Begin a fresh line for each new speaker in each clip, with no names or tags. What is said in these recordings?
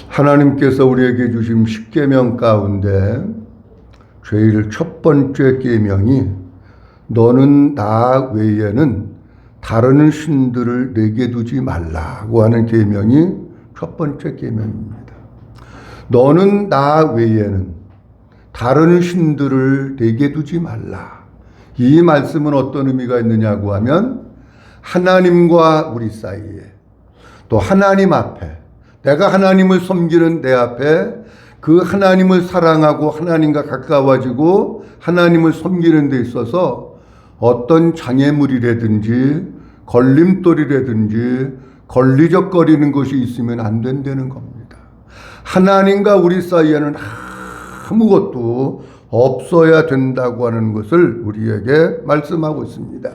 하나님께서 우리에게 주신 십계명 가운데 제일 첫 번째 계명이 너는 나 외에는 다른 신들을 내게 두지 말라고 하는 계명이 첫 번째 계명입니다. 너는 나 외에는 다른 신들을 내게 두지 말라. 이 말씀은 어떤 의미가 있느냐고 하면 하나님과 우리 사이에 또 하나님 앞에 내가 하나님을 섬기는 내 앞에 그 하나님을 사랑하고 하나님과 가까워지고 하나님을 섬기는 데 있어서 어떤 장애물이라든지 걸림돌이라든지 걸리적거리는 것이 있으면 안 된다는 겁니다. 하나님과 우리 사이에는 아무것도 없어야 된다고 하는 것을 우리에게 말씀하고 있습니다.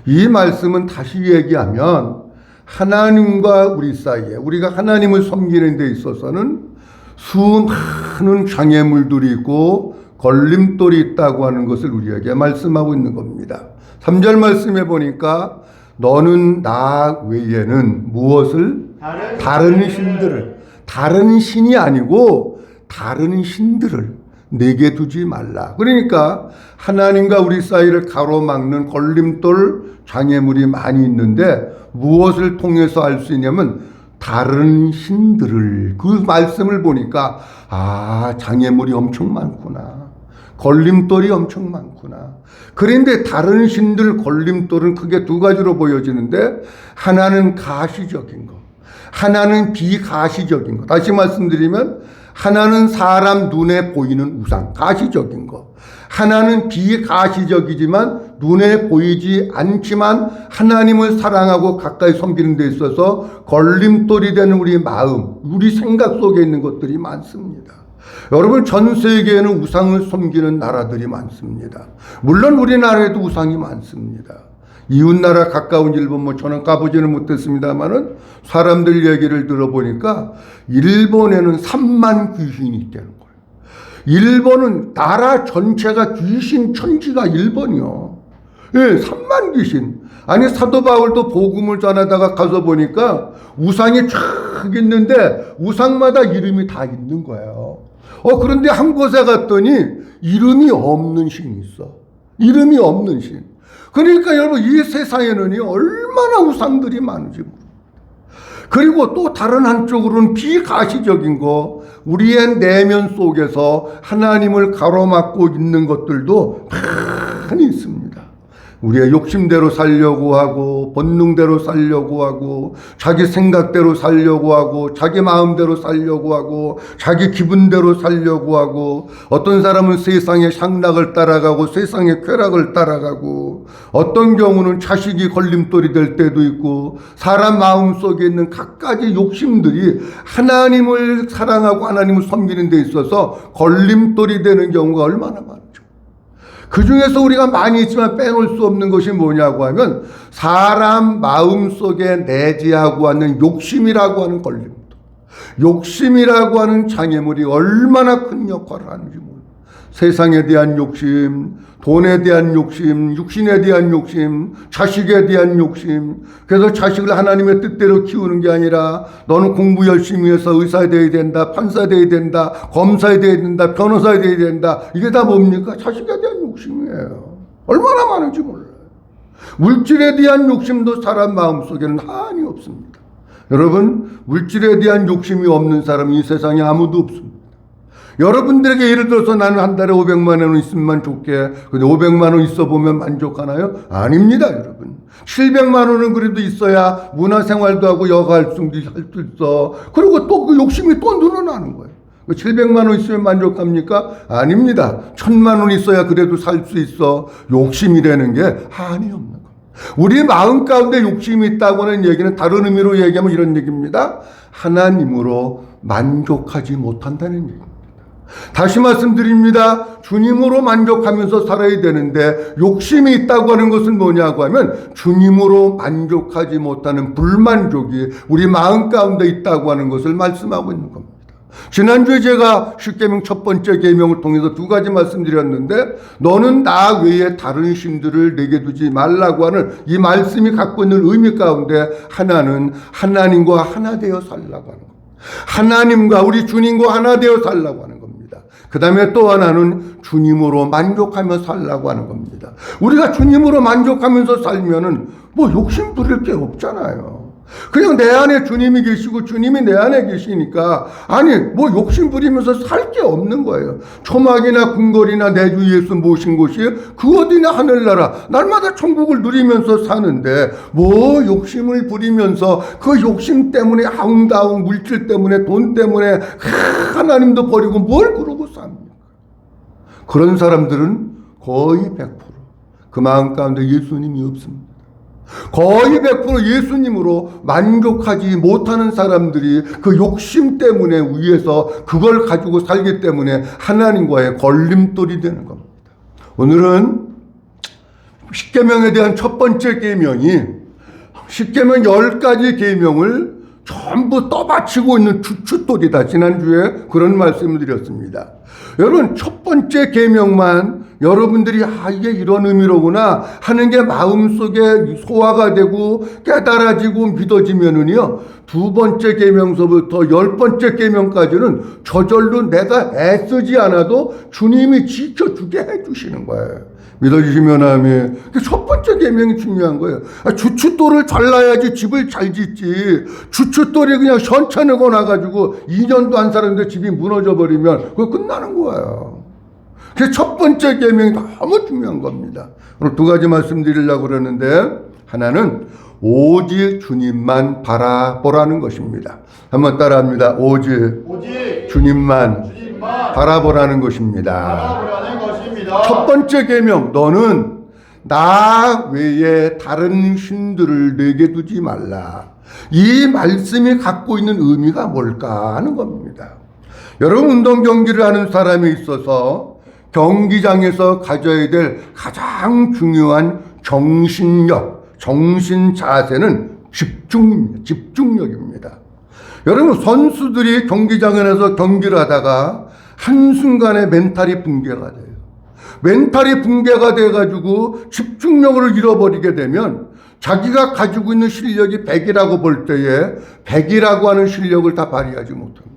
이 말씀은 다시 얘기하면 하나님과 우리 사이에 우리가 하나님을 섬기는 데 있어서는 수많은 장애물들이 있고 걸림돌이 있다고 하는 것을 우리에게 말씀하고 있는 겁니다. 3절 말씀에 보니까 너는 나 외에는 무엇을? 다른 신들을, 다른 신이 아니고 다른 신들을 내게 두지 말라. 그러니까 하나님과 우리 사이를 가로막는 걸림돌 장애물이 많이 있는데 무엇을 통해서 알 수 있냐면 다른 신들을, 그 말씀을 보니까 장애물이 엄청 많구나. 걸림돌이 엄청 많구나. 그런데 다른 신들 걸림돌은 크게 두 가지로 보여지는데 하나는 가시적인 거, 하나는 비가시적인 거. 다시 말씀드리면 하나는 사람 눈에 보이는 우상, 가시적인 거. 하나는 비가시적이지만 눈에 보이지 않지만 하나님을 사랑하고 가까이 섬기는 데 있어서 걸림돌이 되는 우리 마음, 우리 생각 속에 있는 것들이 많습니다. 여러분, 전 세계에는 우상을 섬기는 나라들이 많습니다. 물론 우리나라에도 우상이 많습니다. 이웃나라 가까운 일본, 저는 가보지는 못했습니다만은 사람들 얘기를 들어보니까 일본에는 3만 귀신이 있다는 거예요. 일본은 나라 전체가 귀신 천지가 일본이요. 예, 3만 귀신. 아니, 사도 바울도 복음을 전하다가 가서 보니까 우상이 쫙 있는데 우상마다 이름이 다 있는 거예요. 그런데 한 곳에 갔더니 이름이 없는 신이 있어. 이름이 없는 신. 그러니까 여러분, 이 세상에는 얼마나 우상들이 많은지 모릅니다. 그리고 또 다른 한쪽으로는 비가시적인 거, 우리의 내면 속에서 하나님을 가로막고 있는 것들도 많이 있습니다. 우리의 욕심대로 살려고 하고, 본능대로 살려고 하고, 자기 생각대로 살려고 하고, 자기 마음대로 살려고 하고, 자기 기분대로 살려고 하고, 어떤 사람은 세상의 향락을 따라가고, 세상의 쾌락을 따라가고, 어떤 경우는 자식이 걸림돌이 될 때도 있고, 사람 마음 속에 있는 갖가지 욕심들이 하나님을 사랑하고 하나님을 섬기는 데 있어서 걸림돌이 되는 경우가 얼마나 많죠. 그 중에서 우리가 많이 있지만 빼놓을 수 없는 것이 뭐냐고 하면 사람 마음속에 내재하고 하는 욕심이라고 하는 걸림돌, 욕심이라고 하는 장애물이 얼마나 큰 역할을 하는지 모릅니다. 세상에 대한 욕심, 돈에 대한 욕심, 육신에 대한 욕심, 자식에 대한 욕심. 그래서 자식을 하나님의 뜻대로 키우는 게 아니라 너는 공부 열심히 해서 의사 되어야 된다, 판사 되어야 된다, 검사 되어야 된다, 변호사 되어야 된다. 이게 다 뭡니까? 자식에 대한 욕심이에요. 얼마나 많은지 몰라요. 물질에 대한 욕심도 사람 마음속에는 한이 없습니다. 여러분, 물질에 대한 욕심이 없는 사람이 이 세상에 아무도 없습니다. 여러분들에게 예를 들어서 나는 한 달에 500만 원 있으면 좋게, 근데 500만 원 있어 보면 만족하나요? 아닙니다, 여러분. 700만 원은 그래도 있어야 문화생활도 하고 여가활동도 할 수 있어. 그리고 또 그 욕심이 또 늘어나는 거예요. 700만 원 있으면 만족합니까? 아닙니다. 1000만 원 있어야 그래도 살 수 있어. 욕심이라는 게 한이 없는 거예요. 우리 마음 가운데 욕심이 있다고 하는 얘기는 다른 의미로 얘기하면 이런 얘기입니다. 하나님으로 만족하지 못한다는 얘기입니다. 다시 말씀드립니다. 주님으로 만족하면서 살아야 되는데 욕심이 있다고 하는 것은 뭐냐고 하면 주님으로 만족하지 못하는 불만족이 우리 마음 가운데 있다고 하는 것을 말씀하고 있는 겁니다. 지난주에 제가 십계명 첫 번째 계명을 통해서 두 가지 말씀드렸는데 너는 나 외에 다른 신들을 내게 두지 말라고 하는 이 말씀이 갖고 있는 의미 가운데 하나는 하나님과 하나 되어 살라고 하는 것. 하나님과 우리 주님과 하나 되어 살라고 하는 겁니다. 그 다음에 또 하나는 주님으로 만족하며 살라고 하는 겁니다. 우리가 주님으로 만족하면서 살면은 뭐 욕심 부릴 게 없잖아요. 그냥 내 안에 주님이 계시고 주님이 내 안에 계시니까 아니 뭐 욕심 부리면서 살 게 없는 거예요. 초막이나 궁궐이나 내 주 예수 모신 곳이 그 어디나 하늘나라 날마다 천국을 누리면서 사는데 뭐 욕심을 부리면서 그 욕심 때문에 아웅다웅 물질 때문에 돈 때문에 하나님도 버리고 뭘 그러고 삽니까? 그런 사람들은 거의 100% 그 마음 가운데 예수님이 없습니다. 거의 100% 예수님으로 만족하지 못하는 사람들이 그 욕심 때문에 위에서 그걸 가지고 살기 때문에 하나님과의 걸림돌이 되는 겁니다. 오늘은 십계명에 대한 첫 번째 계명이 십계명 10가지 계명을 전부 떠받치고 있는 주춧돌이다. 지난주에 그런 말씀을 드렸습니다. 여러분 첫 번째 계명만 여러분들이 이게 이런 의미로구나 하는 게 마음속에 소화가 되고 깨달아지고 믿어지면은요 두 번째 계명서부터 10번째 계명까지는 저절로 내가 애쓰지 않아도 주님이 지켜주게 해주시는 거예요. 믿어주시면 아멘. 첫 번째 계명이 중요한 거예요. 주춧돌을 잘라야지 집을 잘 짓지. 주춧돌이 그냥 현찮고 나가지고 2년도 안 살았는데 집이 무너져 버리면 그거 끝나는 거예요. 그래서 첫 번째 계명이 너무 중요한 겁니다. 오늘 두 가지 말씀드리려고 그러는데 하나는 오직 주님만 바라보라는 것입니다. 한번 따라합니다. 오직 주님만 바라보라는 것입니다. 첫 번째 계명, 너는 나 외에 다른 신들을 내게 두지 말라. 이 말씀이 갖고 있는 의미가 뭘까 하는 겁니다. 여러분 운동 경기를 하는 사람에 있어서 경기장에서 가져야 될 가장 중요한 정신력, 정신 자세는 집중력입니다. 여러분 선수들이 경기장에 나서 경기를 하다가 한순간에 멘탈이 붕괴가 돼요. 멘탈이 붕괴가 돼가지고 집중력을 잃어버리게 되면 자기가 가지고 있는 실력이 100이라고 볼 때에 100이라고 하는 실력을 다 발휘하지 못합니다.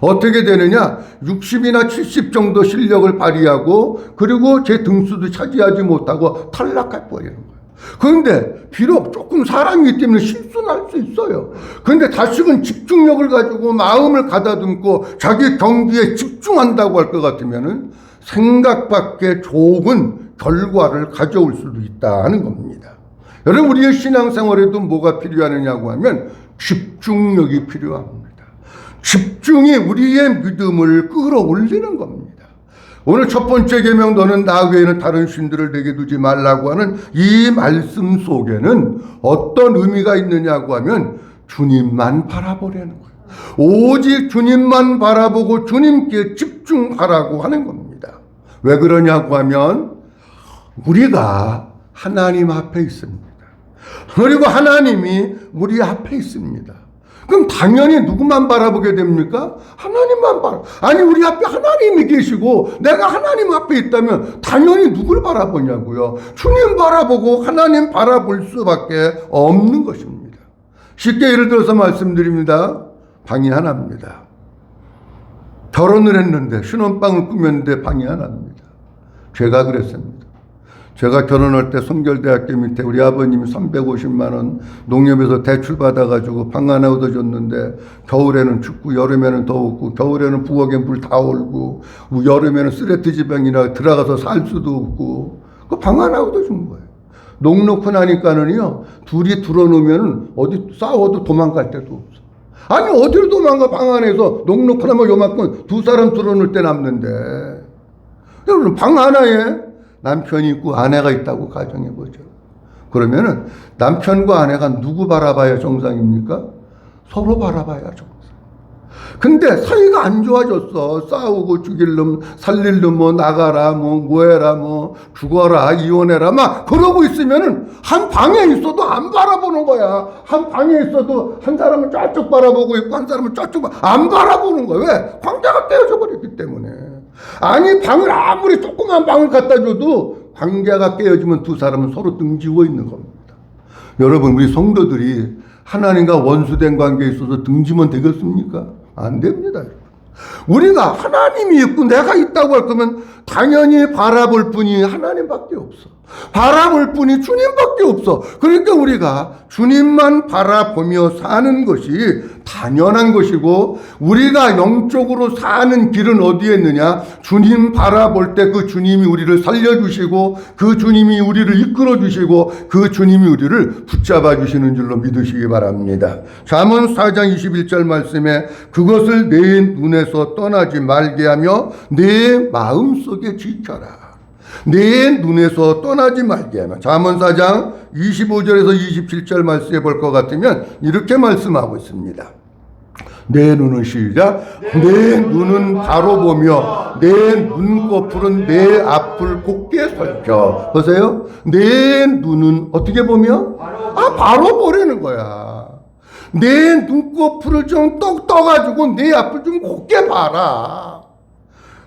어떻게 되느냐? 60이나 70 정도 실력을 발휘하고 그리고 제 등수도 차지하지 못하고 탈락해 버리는 거예요. 그런데 비록 조금 사람이기 때문에 실수는 할 수 있어요. 그런데 다시금 집중력을 가지고 마음을 가다듬고 자기 경기에 집중한다고 할 것 같으면은 생각밖에 좋은 결과를 가져올 수도 있다 하는 겁니다. 여러분 우리의 신앙생활에도 뭐가 필요하느냐고 하면 집중력이 필요합니다. 집중이 우리의 믿음을 끌어올리는 겁니다. 오늘 첫 번째 계명 너는 나 외에는 다른 신들을 내게 두지 말라고 하는 이 말씀 속에는 어떤 의미가 있느냐고 하면 주님만 바라보려는 거예요. 오직 주님만 바라보고 주님께 집중하라고 하는 겁니다. 왜 그러냐고 하면 우리가 하나님 앞에 있습니다. 그리고 하나님이 우리 앞에 있습니다. 그럼 당연히 누구만 바라보게 됩니까? 하나님만 아니 우리 앞에 하나님이 계시고 내가 하나님 앞에 있다면 당연히 누굴 바라보냐고요. 주님 바라보고 하나님 바라볼 수밖에 없는 것입니다. 쉽게 예를 들어서 말씀드립니다. 방이 하나입니다. 결혼을 했는데 신혼방을 꾸몄는데 방이 하나입니다. 제가 그랬습니다. 제가 결혼할 때 성결대학교 밑에 우리 아버님이 350만 원 농협에서 대출 받아가지고 방 하나 얻어줬는데 겨울에는 춥고 여름에는 더웠고 겨울에는 부엌에 물 다 올고 여름에는 쓰레기 지방이나 들어가서 살 수도 없고 그 방 하나 얻어준 거예요. 녹놓고 나니까는요 둘이 들어놓으면 어디 싸워도 도망갈 데도 없어. 아니 어디로 도망가? 방 안에서 녹놓고 나면 요만큼 두 사람 들어놓을 때 남는데 여러분 방 하나에 남편이 있고 아내가 있다고 가정해보죠. 그러면은 남편과 아내가 누구 바라봐야 정상입니까? 서로 바라봐야 정상. 근데 사이가 안 좋아졌어. 싸우고 죽일 놈, 살릴 놈, 뭐 나가라, 뭐 해라, 뭐 죽어라, 이혼해라, 막 그러고 있으면은 한 방에 있어도 안 바라보는 거야. 한 방에 있어도 한 사람은 저쪽 바라보고 있고 한 사람은 저쪽 안 바라보는 거야. 왜? 관계가 떼어져 버렸기 때문에. 아니 방을 아무리 조그만 방을 갖다 줘도 관계가 깨어지면 두 사람은 서로 등지고 있는 겁니다. 여러분 우리 성도들이 하나님과 원수된 관계에 있어서 등지면 되겠습니까? 안 됩니다. 우리가 하나님이 있고 내가 있다고 할 거면 당연히 바라볼 분이 하나님밖에 없어. 바라볼 분이 주님밖에 없어. 그러니까 우리가 주님만 바라보며 사는 것이 당연한 것이고, 우리가 영적으로 사는 길은 어디에 있느냐? 주님 바라볼 때 그 주님이 우리를 살려주시고, 그 주님이 우리를 이끌어주시고, 그 주님이 우리를 붙잡아 주시는 줄로 믿으시기 바랍니다. 잠언 4장 21절 말씀에 그것을 내 눈에서 떠나지 말게 하며 내 마음속에 지켜라. 내 눈에서 떠나지 말게 하며. 잠언 4장 25절에서 27절 말씀에 볼 것 같으면 이렇게 말씀하고 있습니다. 내 눈은 시작. 내 눈은 바로 보며 내 눈꺼풀은 내 앞을 곱게 살펴. 보세요. 내 눈은 어떻게 보며? 바로 보라는 거야. 내 눈꺼풀을 좀 떠가지고 내 앞을 좀 곱게 봐라.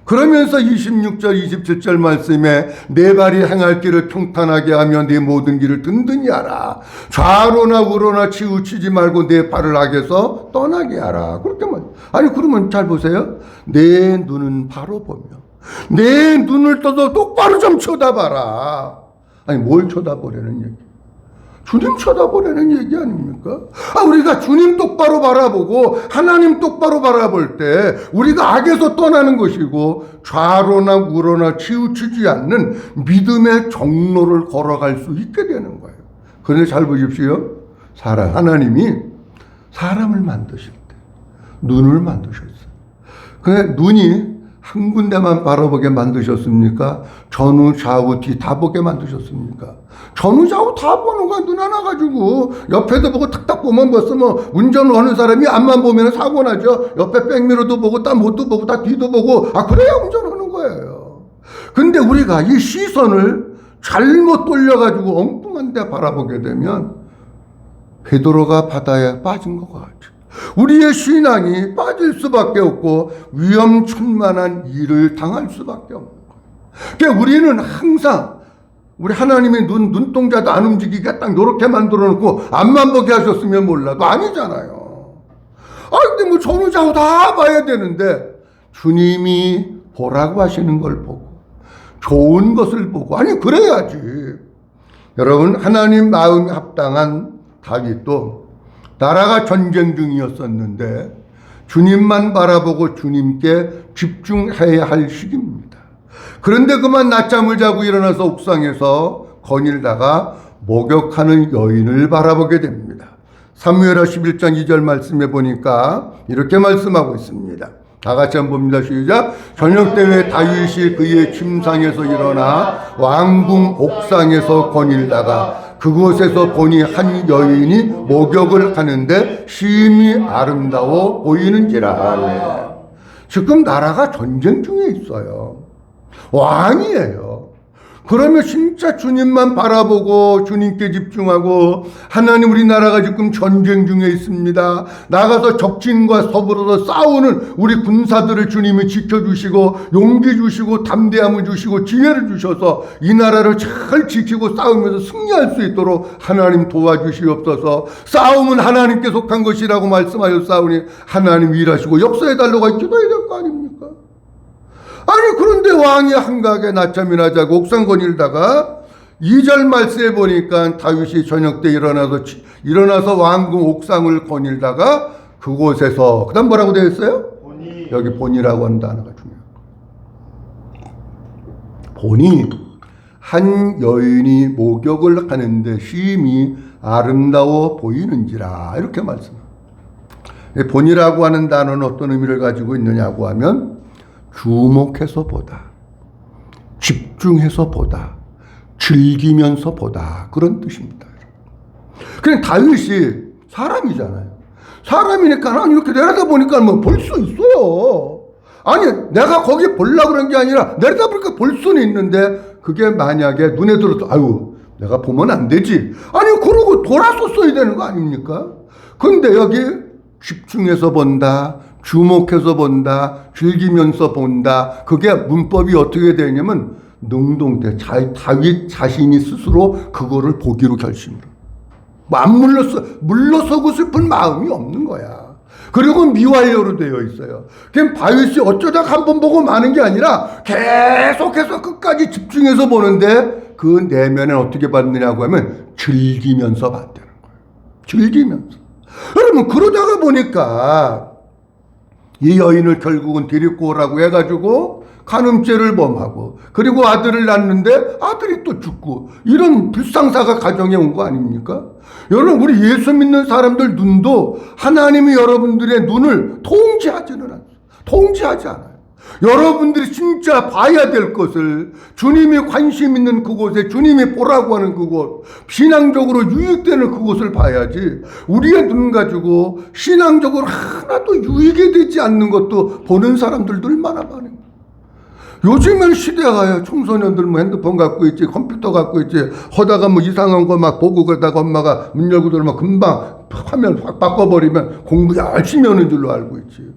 그러면서 26절 27절 말씀에 내 발이 행할 길을 평탄하게 하며 내 모든 길을 든든히 하라. 좌로나 우로나 치우치지 말고 내 발을 악에서 떠나게 하라. 그렇게 말. 아니 그러면 잘 보세요. 내 눈은 바로 보며 내 눈을 떠서 똑바로 좀 쳐다봐라. 아니 뭘 쳐다보려는 얘기? 주님 쳐다보라는 얘기 아닙니까? 우리가 주님 똑바로 바라보고 하나님 똑바로 바라볼 때 우리가 악에서 떠나는 것이고, 좌로나 우로나 치우치지 않는 믿음의 정로를 걸어갈 수 있게 되는 거예요. 그런데 잘 보십시오. 하나님이 사람을 만드실 때 눈을 만드셨어요. 근데 눈이 한 군데만 바라보게 만드셨습니까? 전후 좌우 뒤 다 보게 만드셨습니까? 전후 좌우 다 보는 거야. 눈 하나 가지고 옆에도 보고 탁탁 보면 벌써 운전을 하는 사람이 앞만 보면 사고 나죠. 옆에 백미러도 보고 딴 못도 보고 다 뒤도 보고 그래야 운전하는 거예요. 근데 우리가 이 시선을 잘못 돌려가지고 엉뚱한 데 바라보게 되면 베드로가 바다에 빠진 것 같아요. 우리의 신앙이 빠질 수밖에 없고 위험천만한 일을 당할 수밖에 없는 거예요. 그러니까 우리는 항상 우리 하나님의 눈동자도 안 움직이게 딱 이렇게 만들어 놓고 앞만 보게 하셨으면 몰라도 아니잖아요. 근데 전후 좌우 다 봐야 되는데 주님이 보라고 하시는 걸 보고 좋은 것을 보고 그래야지. 여러분, 하나님 마음이 합당한 다윗도 나라가 전쟁 중이었었는데 주님만 바라보고 주님께 집중해야 할 시기입니다. 그런데 그만 낮잠을 자고 일어나서 옥상에서 거닐다가 목욕하는 여인을 바라보게 됩니다. 사무엘하 11장 2절 말씀에 보니까 이렇게 말씀하고 있습니다. 다 같이 한번 봅니다. 시작. 저녁 때에 다윗이 그의 침상에서 일어나 왕궁 옥상에서 거닐다가 그곳에서 보니 한 여인이 목욕을 하는데 심히 아름다워 보이는지라. 지금 나라가 전쟁 중에 있어요. 왕이에요. 그러면 진짜 주님만 바라보고 주님께 집중하고, 하나님 우리나라가 지금 전쟁 중에 있습니다. 나가서 적진과 서불어서 싸우는 우리 군사들을 주님이 지켜주시고 용기 주시고 담대함을 주시고 지혜를 주셔서 이 나라를 잘 지키고 싸우면서 승리할 수 있도록 하나님 도와주시옵소서. 싸움은 하나님께 속한 것이라고 말씀하셨사오니 하나님 일하시고 역사해달라고 기도해야 될 거 아닙니까? 그런데 왕이 한가하게 낮잠이나 자고 옥상 거닐다가 2절 말씀에 보니까 다윗이 저녁 때 일어나서 왕궁 옥상을 거닐다가 그곳에서, 그 다음 뭐라고 되어 있어요? 여기 본이라고 하는 단어가 중요해요. 본이 한 여인이 목욕을 하는데 심히 아름다워 보이는지라, 이렇게 말씀합니다. 본이라고 하는 단어는 어떤 의미를 가지고 있느냐고 하면 주목해서 보다, 집중해서 보다, 즐기면서 보다, 그런 뜻입니다. 그냥 다윗이 사람이잖아요. 사람이니까 이렇게 내려다보니까 볼 수 있어요. 내가 거기 보려고 그런 게 아니라 내려다보니까 볼 수는 있는데, 그게 만약에 눈에 들어서 내가 보면 안 되지, 그러고 돌아섰어야 되는 거 아닙니까? 근데 여기 집중해서 본다, 주목해서 본다, 즐기면서 본다, 그게 문법이 어떻게 되냐면 능동태, 다윗 자신이 스스로 그거를 보기로 결심을. 안 물러서고 싶은 마음이 없는 거야. 그리고 미완료로 되어 있어요. 그냥 바윗이 어쩌다 한 번 보고 마는 게 아니라 계속해서 끝까지 집중해서 보는데 그 내면은 어떻게 받느냐고 하면 즐기면서 받다는 거예요. 즐기면서. 여러분 그러다가 보니까 이 여인을 결국은 데리고 오라고 해가지고 간음죄를 범하고 그리고 아들을 낳는데 아들이 또 죽고 이런 불상사가 가정에 온 거 아닙니까? 여러분 우리 예수 믿는 사람들 눈도 하나님이 여러분들의 눈을 통제하지는 않아요. 통제하지 않아요. 여러분들이 진짜 봐야 될 것을 주님이 관심 있는 그곳에 주님이 보라고 하는 그곳 신앙적으로 유익되는 그곳을 봐야지 우리의 눈 가지고 신앙적으로 하나도 유익이 되지 않는 것도 보는 사람들도 얼마나 많은 거예요. 요즘은 시대가 청소년들 뭐 핸드폰 갖고 있지 컴퓨터 갖고 있지 하다가 뭐 이상한 거 막 보고 그러다가 엄마가 문 열고 들어오면 금방 화면 확 바꿔버리면 공부 열심히 하는 줄로 알고 있지.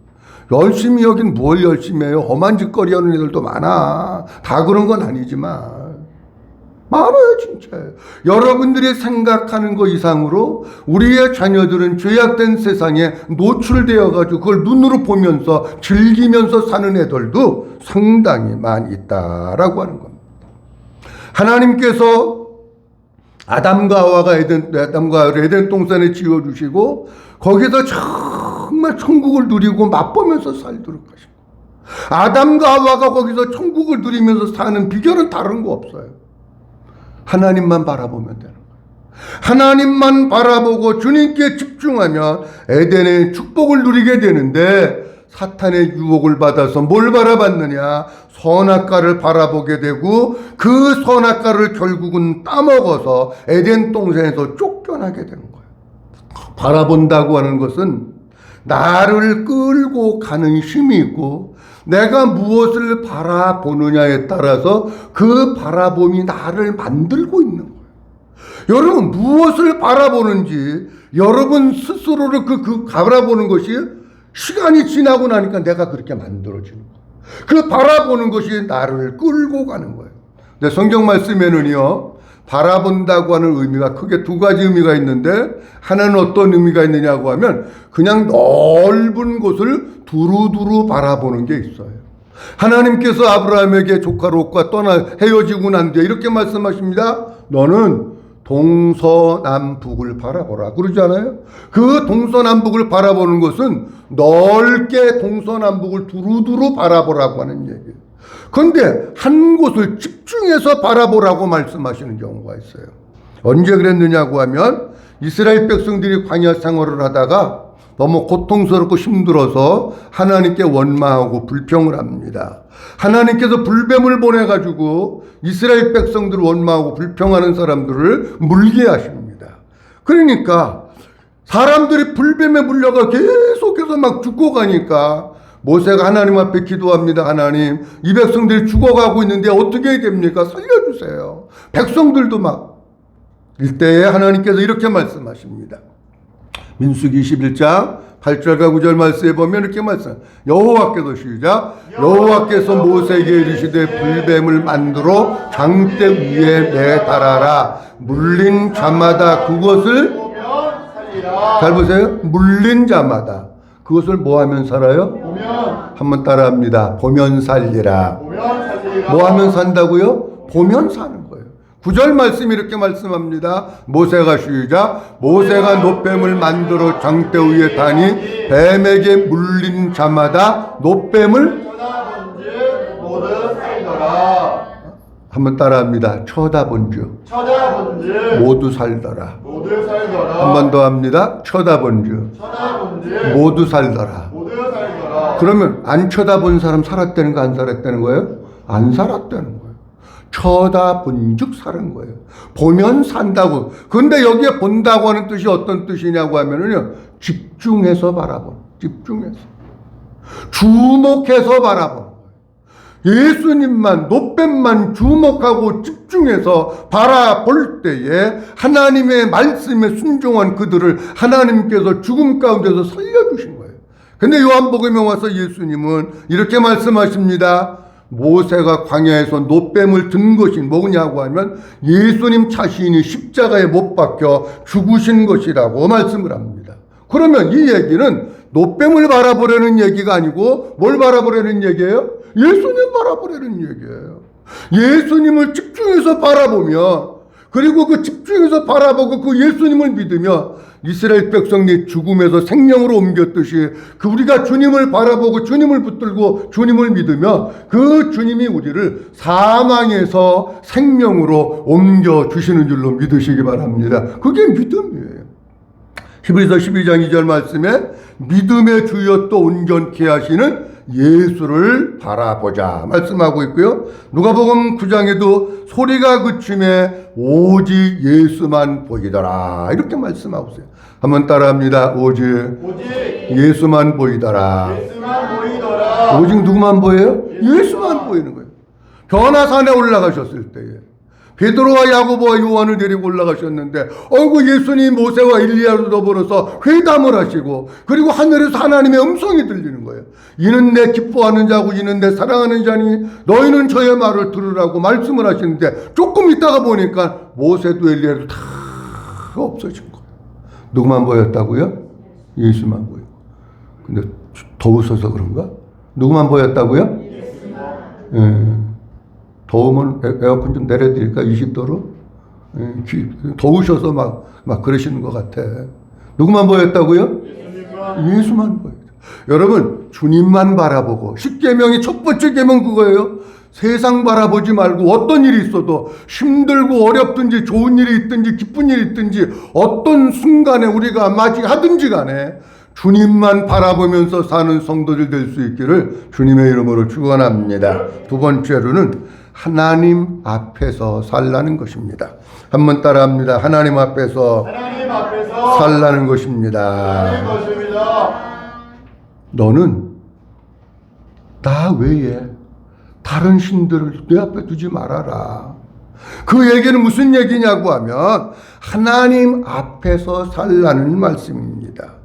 열심히 하긴 뭘 열심히 해요. 험한 짓거리 하는 애들도 많아. 다 그런 건 아니지만 많아요 진짜. 여러분들이 생각하는 것 이상으로 우리의 자녀들은 죄악된 세상에 노출되어 가지고 그걸 눈으로 보면서 즐기면서 사는 애들도 상당히 많이 있다라고 하는 겁니다. 하나님께서 아담과 하와가 에덴 동산에 지어주시고 거기서 정말 천국을 누리고 맛보면서 살도록 하시고 아담과 하와가 거기서 천국을 누리면서 사는 비결은 다른 거 없어요. 하나님만 바라보면 되는 거예요. 하나님만 바라보고 주님께 집중하면 에덴의 축복을 누리게 되는데 사탄의 유혹을 받아서 뭘 바라봤느냐? 선악과를 바라보게 되고 그 선악과를 결국은 따먹어서 에덴 동산에서 쫓겨나게 되는 거예요. 바라본다고 하는 것은 나를 끌고 가는 힘이 있고 내가 무엇을 바라보느냐에 따라서 그 바라봄이 나를 만들고 있는 거예요. 여러분 무엇을 바라보는지 여러분 스스로를 그 바라보는 것이 시간이 지나고 나니까 내가 그렇게 만들어지는 거예요. 그 바라보는 것이 나를 끌고 가는 거예요. 근데 성경 말씀에는요 바라본다고 하는 의미가 크게 두 가지 의미가 있는데 하나는 어떤 의미가 있느냐고 하면 그냥 넓은 곳을 두루두루 바라보는 게 있어요. 하나님께서 아브라함에게 조카 롯과 헤어지고 난 뒤에 이렇게 말씀하십니다. 너는 동서남북을 바라보라 그러잖아요. 그 동서남북을 바라보는 것은 넓게 동서남북을 두루두루 바라보라고 하는 얘기예요. 그런데 한 곳을 집중해서 바라보라고 말씀하시는 경우가 있어요. 언제 그랬느냐고 하면 이스라엘 백성들이 광야 생활을 하다가 너무 고통스럽고 힘들어서 하나님께 원망하고 불평을 합니다. 하나님께서 불뱀을 보내가지고 이스라엘 백성들을 원망하고 불평하는 사람들을 물게 하십니다. 그러니까 사람들이 불뱀에 물려가 계속해서 막 죽고 가니까 모세가 하나님 앞에 기도합니다. 하나님, 이 백성들이 죽어가고 있는데 어떻게 해야 됩니까? 살려주세요. 백성들도 막 이때에 하나님께서 이렇게 말씀하십니다. 민수기 21장 8절과 9절 말씀에 보면 이렇게 말씀. 여호와께서 시작. 여호와께서 모세에게 이르시되 불뱀을 만들어 장대 위에 매달아라. 물린 자마다 그것을 잘 보세요. 물린 자마다 그것을 뭐 하면 살아요? 보면. 한번 따라합니다. 보면 살리라. 뭐 하면 산다고요? 보면 사는 거예요. 9절 말씀이 이렇게 말씀합니다. 모세가 시작. 모세가 놋뱀을 만들어 장대 위에 다니 뱀에게 물린 자마다 놋뱀을 쳐다본즉 모두 살더라. 한번 따라합니다. 쳐다본즉 모두 살더라. 한 번 더 합니다. 쳐다본즉 모두 살더라. 그러면 안 쳐다본 사람 살았다는 거 안 살았다는 거예요? 안 살았다는 거예요. 쳐다본즉 사는 거예요. 보면 산다고. 근데 여기에 본다고 하는 뜻이 어떤 뜻이냐고 하면은요, 집중해서 바라보는, 집중해서. 주목해서 바라보는 거예요. 예수님만, 놋뱀만 주목하고 집중해서 바라볼 때에 하나님의 말씀에 순종한 그들을 하나님께서 죽음 가운데서 살려주신 거예요. 근데 요한복음에 와서 예수님은 이렇게 말씀하십니다. 모세가 광야에서 노뱀을 든 것이 뭐냐고 하면 예수님 자신이 십자가에 못 박혀 죽으신 것이라고 말씀을 합니다. 그러면 이 얘기는 노뱀을 바라보려는 얘기가 아니고 뭘 바라보려는 얘기예요? 예수님 바라보려는 얘기예요. 예수님을 집중해서 바라보며, 그리고 그 집중해서 바라보고 그 예수님을 믿으며 이스라엘 백성이 죽음에서 생명으로 옮겼듯이 그 우리가 주님을 바라보고 주님을 붙들고 주님을 믿으며 그 주님이 우리를 사망에서 생명으로 옮겨주시는 줄로 믿으시기 바랍니다. 그게 믿음이에요. 히브리서 12장 2절 말씀에 믿음의 주여 또 온전케 하시는 예수를 바라보자 말씀하고 있고요. 누가복음 9장에도 소리가 그침에 오직 예수만 보이더라 이렇게 말씀하고 있어요. 한번 따라합니다. 오직 예수만 보이더라. 오직 누구만 보여요? 예수만 보이는 거예요. 변화산에 올라가셨을 때에 베드로와 야고보와 요한을 데리고 올라가셨는데 예수님 모세와 일리야로 더불어서 회담을 하시고, 그리고 하늘에서 하나님의 음성이 들리는 거예요. 이는 내 기뻐하는 자고 이는 내 사랑하는 자니 너희는 저의 말을 들으라고 말씀을 하시는데, 조금 있다가 보니까 모세도 엘리야도 다 없어진 거예요. 누구만 보였다고요? 예수만 보이고. 근데 더우셔서 그런가? 누구만 보였다고요? 예. 더우면 에어컨 좀 내려드릴까? 20도로? 더우셔서 막 그러시는 것 같아. 누구만 보였다고요? 예수만 보였다. 여러분, 주님만 바라보고, 십계명의 첫 번째 계명 그거예요. 세상 바라보지 말고 어떤 일이 있어도 힘들고 어렵든지 좋은 일이 있든지 기쁜 일이 있든지 어떤 순간에 우리가 맞이하든지 간에 주님만 바라보면서 사는 성도들 될 수 있기를 주님의 이름으로 축원합니다. 두 번째로는 하나님 앞에서 살라는 것입니다. 한번 따라합니다. 하나님 앞에서 살라는 것입니다. 너는 나 외에 다른 신들을 내 앞에 두지 말아라. 그 얘기는 무슨 얘기냐고 하면 하나님 앞에서 살라는 말씀입니다.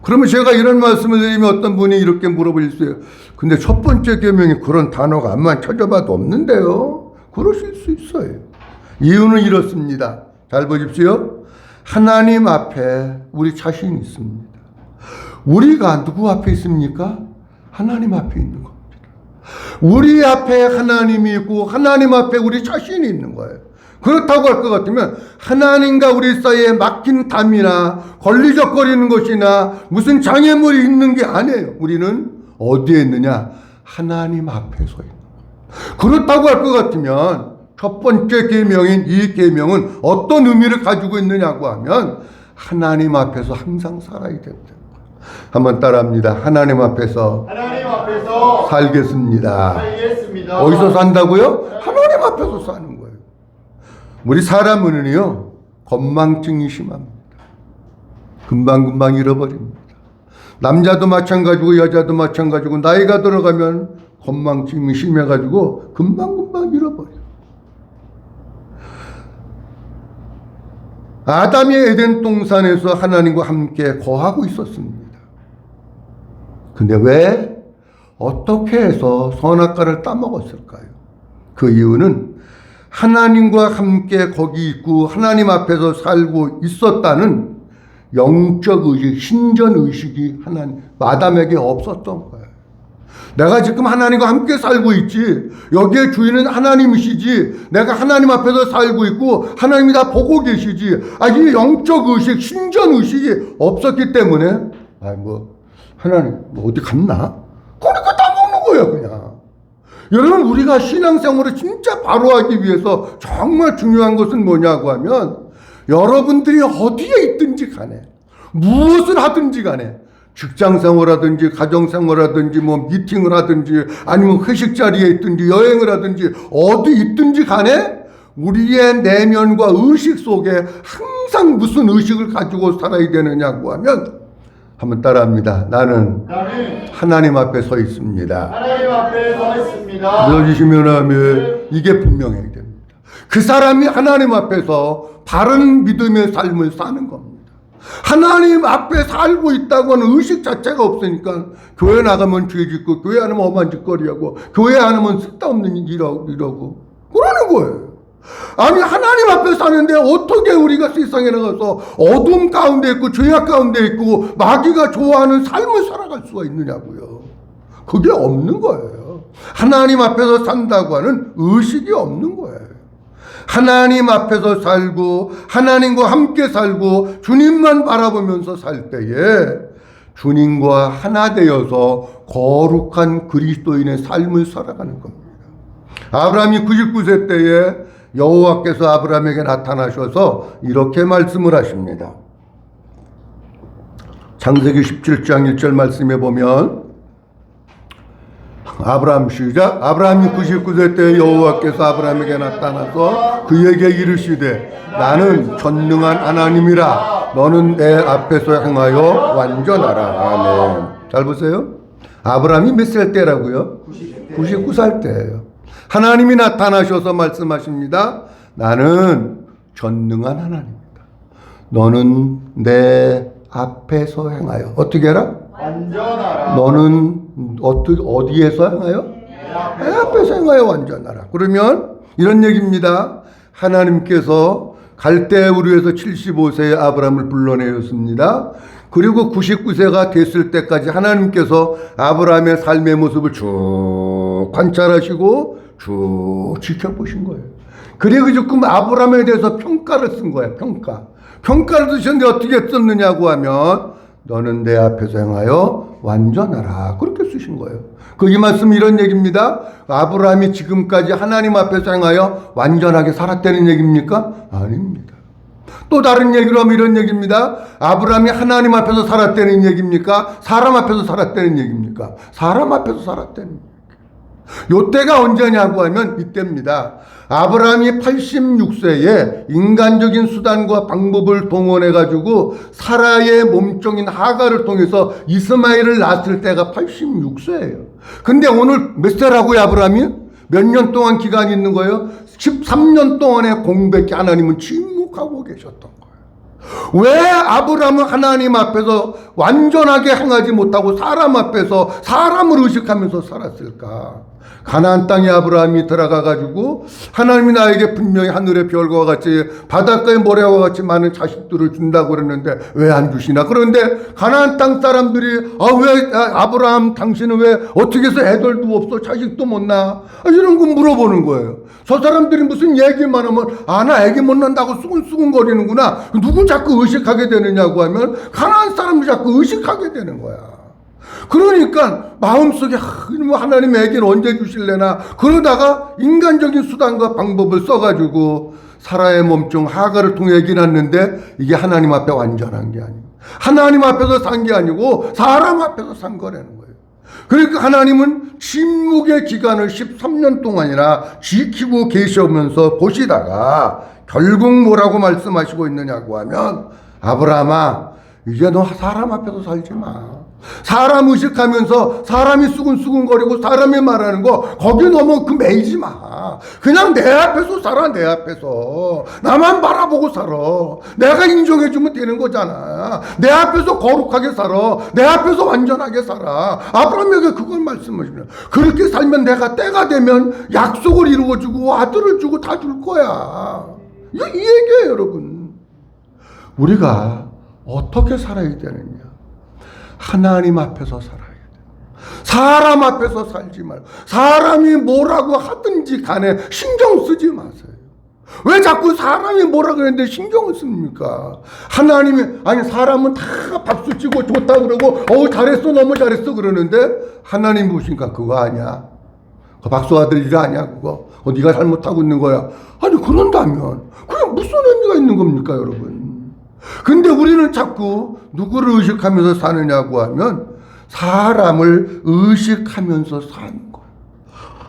그러면 제가 이런 말씀을 드리면 어떤 분이 이렇게 물어보셨어요. 근데 첫 번째 계명이 그런 단어가 암만 찾아봐도 없는데요. 그러실 수 있어요. 이유는 이렇습니다. 잘 보십시오. 하나님 앞에 우리 자신이 있습니다. 우리가 누구 앞에 있습니까? 하나님 앞에 있는 겁니다. 우리 앞에 하나님이 있고 하나님 앞에 우리 자신이 있는 거예요. 그렇다고 할 것 같으면 하나님과 우리 사이에 막힌 담이나 걸리적거리는 것이나 무슨 장애물이 있는 게 아니에요. 우리는 어디에 있느냐? 하나님 앞에 서 있는 거예요. 그렇다고 할 것 같으면 첫 번째 계명인 이 계명은 어떤 의미를 가지고 있느냐고 하면 하나님 앞에서 항상 살아야 됩니다. 한번 따라합니다. 하나님 앞에서 살겠습니다. 어디서 산다고요? 하나님 앞에서 사는 거예요. 우리 사람은요, 건망증이 심합니다. 금방금방 잃어버립니다. 남자도 마찬가지고 여자도 마찬가지고 나이가 들어가면 건망증이 심해가지고 금방금방 잃어버려요. 아담이 에덴 동산에서 하나님과 함께 거하고 있었습니다. 근데 왜 어떻게 해서 선악과를 따먹었을까요? 그 이유는 하나님과 함께 거기 있고 하나님 앞에서 살고 있었다는 영적 의식, 신전 의식이 아담에게 없었던 거예요. 내가 지금 하나님과 함께 살고 있지, 여기에 주인은 하나님이시지, 내가 하나님 앞에서 살고 있고 하나님이 다 보고 계시지, 이 영적 의식, 신전 의식이 없었기 때문에 하나님 어디 갔나? 그러니까 따먹는 거예요. 그냥. 여러분, 우리가 신앙생활을 진짜 바로 하기 위해서 정말 중요한 것은 뭐냐고 하면, 여러분들이 어디에 있든지 간에 무엇을 하든지 간에 직장생활하든지 가정생활하든지 미팅을 하든지 아니면 회식 자리에 있든지 여행을 하든지 어디 있든지 간에 우리의 내면과 의식 속에 항상 무슨 의식을 가지고 살아야 되느냐고 하면, 한번 따라합니다. 나는 하나님 앞에 서 있습니다.
하나님 앞에 서 있습니다.
믿어주시면 하면 이게 분명해야 됩니다. 그 사람이 하나님 앞에서 바른 믿음의 삶을 사는 겁니다. 하나님 앞에 살고 있다고 하는 의식 자체가 없으니까 교회 나가면 죄 짓고 교회 안 하면 엄한 짓거리 하고 교회 안 하면 쓸데없는 이러고 그러는 거예요. 아니 하나님 앞에 사는데 어떻게 우리가 세상에 나가서 어둠 가운데 있고 죄악 가운데 있고 마귀가 좋아하는 삶을 살아갈 수가 있느냐고요. 그게 없는 거예요. 하나님 앞에서 산다고 하는 의식이 없는 거예요. 하나님 앞에서 살고 하나님과 함께 살고 주님만 바라보면서 살 때에 주님과 하나 되어서 거룩한 그리스도인의 삶을 살아가는 겁니다. 아브라함이 99세 때에 여호와께서 아브라함에게 나타나셔서 이렇게 말씀을 하십니다. 창세기 17장 1절 말씀에 보면 아브라함 시작. 아브라함이 99세 때 여호와께서 아브라함에게 나타나서 그에게 이르시되 나는 전능한 하나님이라 너는 내 앞에서 행하여 완전하라. 아멘. 잘 보세요. 아브라함이 몇 살 때라고요? 99살 때예요. 하나님이 나타나셔서 말씀하십니다. 나는 전능한 하나님이다. 너는 내 앞에서 행하여 어떻게 해라?
완전하라.
너는 어디에서 행하여? 내 앞에서 행하여 완전하라. 그러면 이런 얘기입니다. 하나님께서 갈대우르에서 75세의 아브라함을 불러내었습니다. 그리고 99세가 됐을 때까지 하나님께서 아브라함의 삶의 모습을 쭉 관찰하시고 쭉 지켜보신 거예요. 그리고 지금 아브라함에 대해서 평가를 쓴 거예요. 평가를 쓰셨는데 어떻게 썼느냐고 하면 너는 내 앞에서 행하여 완전하라. 그렇게 쓰신 거예요. 이 말씀은 이런 얘기입니다. 아브라함이 지금까지 하나님 앞에서 행하여 완전하게 살았다는 얘기입니까? 아닙니다. 또 다른 얘기로 하면 이런 얘기입니다. 아브라함이 하나님 앞에서 살았다는 얘기입니까? 사람 앞에서 살았다는 얘기입니까? 사람 앞에서 살았다는 얘기입니다. 요때가 언제냐고 하면 이때입니다. 아브라함이 86세에 인간적인 수단과 방법을 동원해 가지고 사라의 몸종인 하가를 통해서 이스마엘을 낳았을 때가 86세예요. 근데 오늘 몇 세라고요? 아브라함이 몇 년 동안 기간이 있는 거예요? 13년 동안의 공백이 하나님은 침묵하고 계셨던 거예요. 왜 아브라함은 하나님 앞에서 완전하게 행하지 못하고 사람 앞에서 사람을 의식하면서 살았을까? 가나안 땅에 아브라함이 들어가 가지고 하나님이 나에게 분명히 하늘의 별과 같이 바닷가의 모래와 같이 많은 자식들을 준다고 그랬는데 왜 안 주시나? 그런데 가나안 땅 사람들이 왜 아브라함 당신은 왜 어떻게 해서 애들도 없어 자식도 못 낳아? 이런 거 물어보는 거예요. 저 사람들이 무슨 얘기만 하면 나 애기 못 낳는다고 수근수근 거리는구나. 누구 자꾸 의식하게 되느냐고 하면 가나안 사람들이 자꾸 의식하게 되는 거야. 그러니까 마음속에 하나님 애기는 언제 주실래나 그러다가 인간적인 수단과 방법을 써가지고 사라의 몸종 하가를 통해 애기 낳는데 이게 하나님 앞에 완전한 게 아니고 하나님 앞에서 산 게 아니고 사람 앞에서 산 거라는 거예요. 그러니까 하나님은 침묵의 기간을 13년 동안이나 지키고 계시면서 보시다가 결국 뭐라고 말씀하시고 있느냐고 하면 아브라함아 이제 너 사람 앞에서 살지 마. 사람 의식하면서 사람이 수근수근거리고 사람이 말하는 거 거기 너무 매이지 마. 그냥 내 앞에서 살아. 내 앞에서 나만 바라보고 살아. 내가 인정해주면 되는 거잖아. 내 앞에서 거룩하게 살아. 내 앞에서 완전하게 살아. 아브라함에게 그걸 말씀하시면 그렇게 살면 내가 때가 되면 약속을 이루어주고 아들을 주고 다 줄 거야. 이 얘기예요 여러분. 우리가 어떻게 살아야 되느냐. 하나님 앞에서 살아야 돼. 사람 앞에서 살지 말고 사람이 뭐라고 하든지 간에 신경 쓰지 마세요. 왜 자꾸 사람이 뭐라 그랬는데 신경을 씁니까? 하나님이 사람은 다 박수 치고 좋다 그러고 잘했어 너무 잘했어 그러는데 하나님 보시니까 그거 아니야. 그 박수 받을 일 아니야 그거. 네가 잘못하고 있는 거야. 그런다면 그게 무슨 의미가 있는 겁니까 여러분? 근데 우리는 자꾸 누구를 의식하면서 사느냐고 하면 사람을 의식하면서 사는 거예요.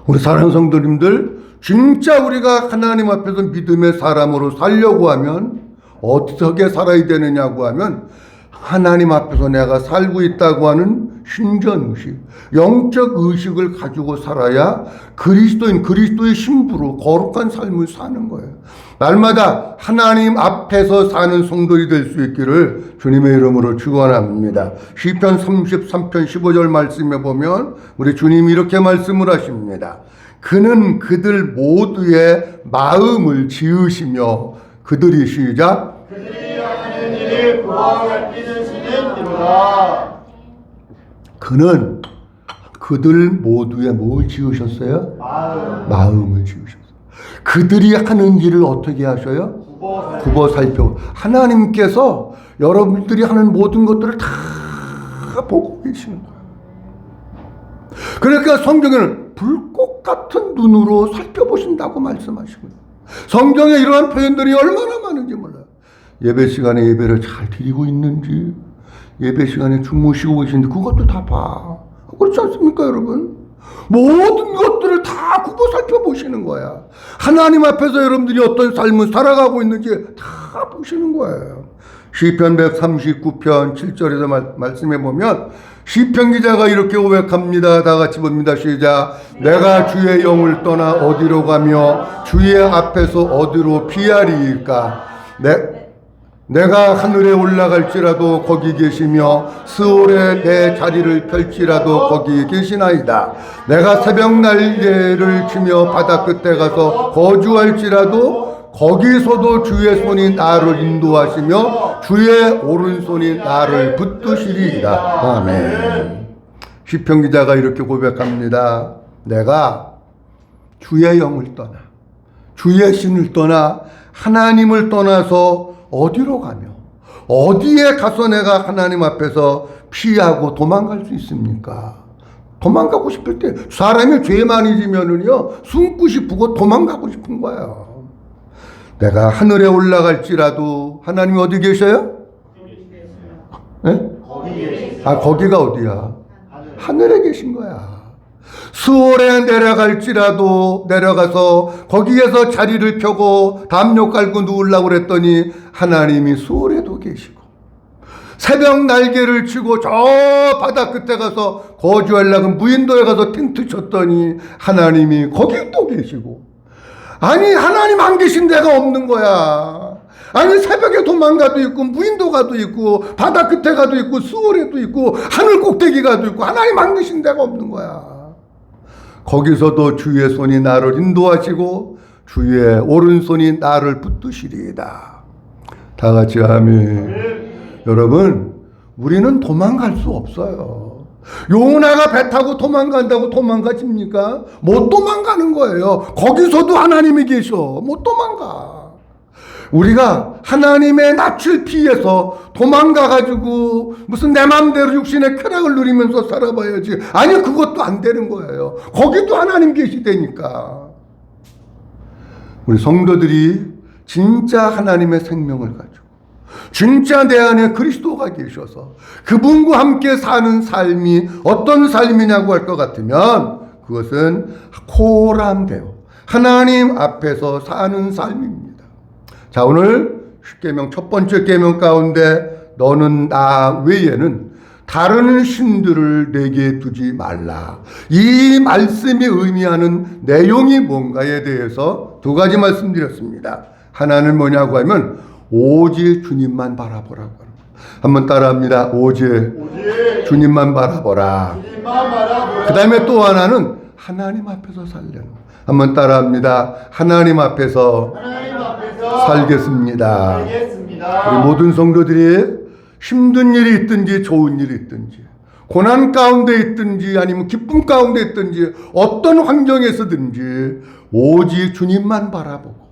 우리 사랑하는 성도님들 진짜 우리가 하나님 앞에서 믿음의 사람으로 살려고 하면 어떻게 살아야 되느냐고 하면 하나님 앞에서 내가 살고 있다고 하는 신전의식, 영적 의식을 가지고 살아야 그리스도의 신부로 거룩한 삶을 사는 거예요. 날마다 하나님 앞에서 사는 성도이 될 수 있기를 주님의 이름으로 축원합니다. 시편 33편 15절 말씀에 보면 우리 주님이 이렇게 말씀을 하십니다. 그는 그들 모두의 마음을 지으시며 그들이 시작
그들이 하는 일을 그와 같이 지는이로다.
그는 그들 모두의 뭘 지으셨어요? 마음을 지으셨어요. 그들이 하는 일을 어떻게 하셔요? 굽어 살펴. 하나님께서 여러분들이 하는 모든 것들을 다 보고 계시는 거예요. 그러니까 성경에는 불꽃 같은 눈으로 살펴보신다고 말씀하시고요. 성경에 이러한 표현들이 얼마나 많은지 몰라요. 예배 시간에 예배를 잘 드리고 있는지, 예배 시간에 주무시고 계신지 그것도 다 봐. 그렇지 않습니까, 여러분? 모든 것들을 다 굽어 살펴보시는 거야. 하나님 앞에서 여러분들이 어떤 삶을 살아가고 있는지 다 보시는 거예요. 시편 139편 7절에서 말씀해 보면 시편 기자가 이렇게 고백합니다. 다 같이 봅니다. 시작. 내가 주의 영을 떠나 어디로 가며 주의 앞에서 어디로 피하리이까. 내가 하늘에 올라갈지라도 거기 계시며 스올에 내 자리를 펼지라도 거기 계시나이다. 내가 새벽 날개를 치며 바다 끝에 가서 거주할지라도 거기서도 주의 손이 나를 인도하시며 주의 오른손이 나를 붙드시리이다. 아멘. 시편 기자가 이렇게 고백합니다. 내가 주의 영을 떠나 주의 신을 떠나 하나님을 떠나서 어디로 가며 어디에 가서 내가 하나님 앞에서 피하고 도망갈 수 있습니까? 도망가고 싶을 때 사람이 죄 많이 지면은요 숨고 싶고 도망가고 싶은 거예요. 내가 하늘에 올라갈지라도 하나님이 어디 계셔요? 네? 거기가 어디야? 하늘에 계신 거야. 수월에 내려갈지라도 내려가서 거기에서 자리를 펴고 담요 깔고 누우려고 그랬더니 하나님이 수월에도 계시고, 새벽 날개를 치고 저 바다 끝에 가서 거주하려고 무인도에 가서 텐트 쳤더니 하나님이 거기 또 계시고, 아니 하나님 안 계신 데가 없는 거야. 아니 새벽에 도망가도 있고 무인도 가도 있고 바다 끝에 가도 있고 수월에도 있고 하늘 꼭대기 가도 있고 하나님 안 계신 데가 없는 거야. 거기서도 주의 손이 나를 인도하시고 주의 오른손이 나를 붙드시리이다. 다 같이 아멘. 여러분, 우리는 도망갈 수 없어요. 요나가 배 타고 도망간다고 도망가집니까? 못 도망가는 거예요. 거기서도 하나님이 계셔. 못 도망가. 우리가 하나님의 낯을 피해서 도망가가지고 무슨 내 맘대로 육신의 쾌락을 누리면서 살아봐야지. 아니, 그것도 안 되는 거예요. 거기도 하나님 계시다니까. 우리 성도들이 진짜 하나님의 생명을 가지고 진짜 내 안에 그리스도가 계셔서 그분과 함께 사는 삶이 어떤 삶이냐고 할 것 같으면 그것은 코람데오, 하나님 앞에서 사는 삶입니다. 자, 오늘 십계명 첫 번째 계명 가운데 너는 나 외에는 다른 신들을 내게 두지 말라. 이 말씀이 의미하는 내용이 뭔가에 대해서 두 가지 말씀드렸습니다. 하나는 뭐냐고 하면 오직 주님만 바라보라고 하는 거예요. 한번 따라합니다. 오직 주님만 바라보라. 그 다음에 또 하나는 하나님 앞에서 살려는 거예요. 한번 따라합니다. 하나님 앞에서 살겠습니다. 우리 모든 성도들이 힘든 일이 있든지 좋은 일이 있든지 고난 가운데 있든지 아니면 기쁨 가운데 있든지 어떤 환경에서든지 오직 주님만 바라보고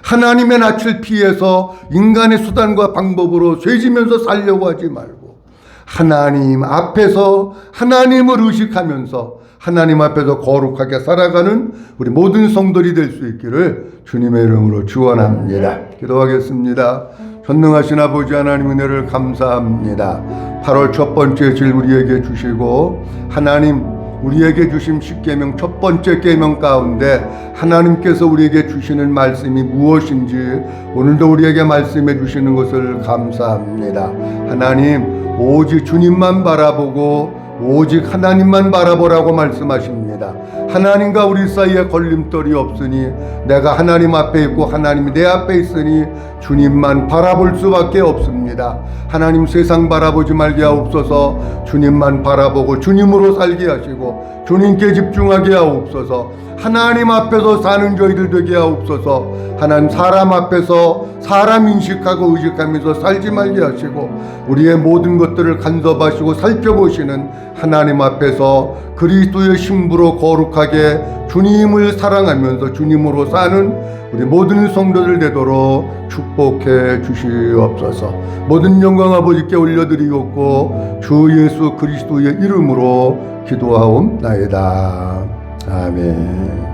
하나님의 낯을 피해서 인간의 수단과 방법으로 죄지면서 살려고 하지 말고 하나님 앞에서 하나님을 의식하면서 하나님 앞에서 거룩하게 살아가는 우리 모든 성도들이 될 수 있기를 주님의 이름으로 축원합니다. 기도하겠습니다. 전능하신 아버지 하나님 은혜를 감사합니다. 8월 첫 번째 질 우리에게 주시고 하나님 우리에게 주신 십계명 첫 번째 계명 가운데 하나님께서 우리에게 주시는 말씀이 무엇인지 오늘도 우리에게 말씀해 주시는 것을 감사합니다. 하나님 오직 주님만 바라보고 오직 하나님만 바라보라고 말씀하십니다. 하나님과 우리 사이에 걸림돌이 없으니 내가 하나님 앞에 있고 하나님이 내 앞에 있으니 주님만 바라볼 수밖에 없습니다. 하나님 세상 바라보지 말게 하옵소서. 주님만 바라보고 주님으로 살게 하시고 주님께 집중하게 하옵소서. 하나님 앞에서 사는 저희들 되게 하옵소서. 하나님 사람 앞에서 사람 인식하고 의식하면서 살지 말게 하시고 우리의 모든 것들을 간섭하시고 살펴보시는 하나님 앞에서 그리스도의 신부로 거룩하게 주님을 사랑하면서 주님으로 사는 우리 모든 성도들 되도록 축복해 주시옵소서. 모든 영광 아버지께 올려드리옵고 주 예수 그리스도의 이름으로 기도하옵나이다. 아멘.